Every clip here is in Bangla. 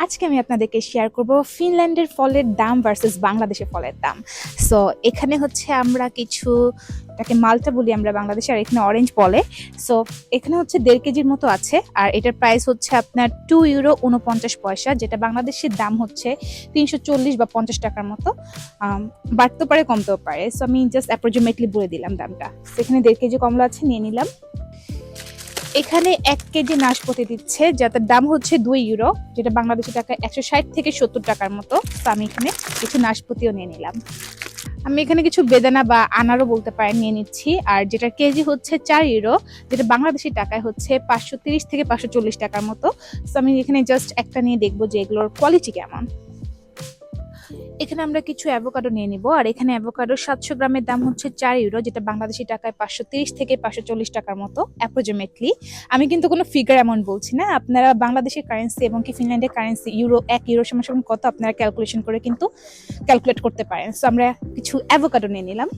আজকে আমি আপনাদেরকে শেয়ার করব ফিনল্যান্ডের ফলের দাম ভার্সেস বাংলাদেশের ফলের দাম। সো এখানে হচ্ছে আমরা কিছু, এটাকে মালটা বলি আমরা বাংলাদেশে, আর এখানে অরেঞ্জ বলে। সো এখানে হচ্ছে 1.5 কেজির মতো আছে, আর এটার প্রাইস হচ্ছে আপনার 2 ইউরো 49 পয়সা, যেটা বাংলাদেশের দাম হচ্ছে 340 বা 50 টাকার মতো। বাড়তে পারে কমতেও পারে, সো আমি জাস্ট অ্যাপ্রক্সিমেটলি বলে দিলাম দামটা। সেখানে 1.5 কেজি কমলা আছে, নিয়ে নিলাম। এখানে 1 কেজি নাশপাতি দিচ্ছে, যাতে দাম হচ্ছে 2 ইউরো, যেটা বাংলাদেশি টাকায় 160 থেকে 70 টাকার মতো। তো আমি এখানে কিছু নাশপাতিও নিয়ে নিলাম। আমি এখানে কিছু বেদানা বা আনারও বলতে পারেন নিয়ে নিচ্ছি, আর যেটা কেজি হচ্ছে 4 ইউরো, যেটা বাংলাদেশি টাকায় হচ্ছে 530 থেকে 540 টাকার মতো। তো আমি এখানে জাস্ট একটা নিয়ে দেখবো যে এগুলোর কোয়ালিটি কেমন। এখানে আমরা কিছু অ্যাভোকাডো নিয়ে নিব, আর এখানে অ্যাভোকাডো 700 গ্রামের দাম হচ্ছে 4 ইউরো, যেটা বাংলাদেশি টাকায় 530 থেকে 540 টাকার মতো অ্যাপ্রক্সিমেটলি। আমি কিন্তু কোনো ফিগার অ্যামাউন্ট বলছি না, আপনারা বাংলাদেশের কারেন্সি এবং কি ফিনল্যান্ডের কারেন্সি ইউরো 1 ইউরো সমান কত আপনারা ক্যালকুলেশন করে কিন্তু ক্যালকুলেট করতে পারেন। সো আমরা কিছু অ্যাভোকাডো নিয়ে নিলাম।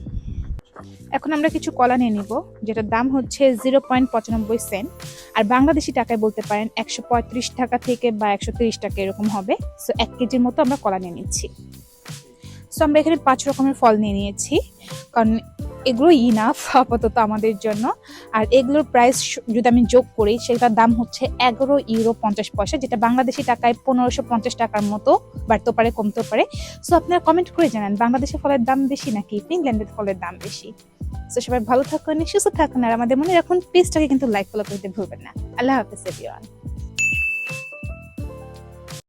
এখন আমরা কিছু কলা নিয়ে নিব, যেটার দাম হচ্ছে 0.95 সেন্ট, আর বাংলাদেশি টাকায় বলতে পারেন 135 টাকা থেকে বা 130 টাকা এরকম হবে। সো 1 কেজির মতো আমরা কলা নিয়ে নিচ্ছি। সো আমরা এখানে 5 রকমের ফল নিয়ে নিয়েছি, কারণ এগুলো ইনাফ আপাতত আমাদের জন্য। আর এগুলোর প্রাইস যদি আমি যোগ করি, সেটার দাম হচ্ছে 11 ইউরো 50 পয়সা, যেটা বাংলাদেশি টাকায় 1550 টাকার মতো, বাড়তেও পারে কমতেও পারে। সো আপনারা কমেন্ট করে জানান বাংলাদেশের ফলের দাম বেশি নাকি ফিনল্যান্ডের ফলের দাম বেশি। সো সবাই ভালো থাকুন, সুস্থ থাকুন, আর আমাদের মনে রাখুন পেজটাকে কিন্তু লাইক ফলো করতে ভুলবেন না। আল্লাহ হাফেজ এভরিওয়ান।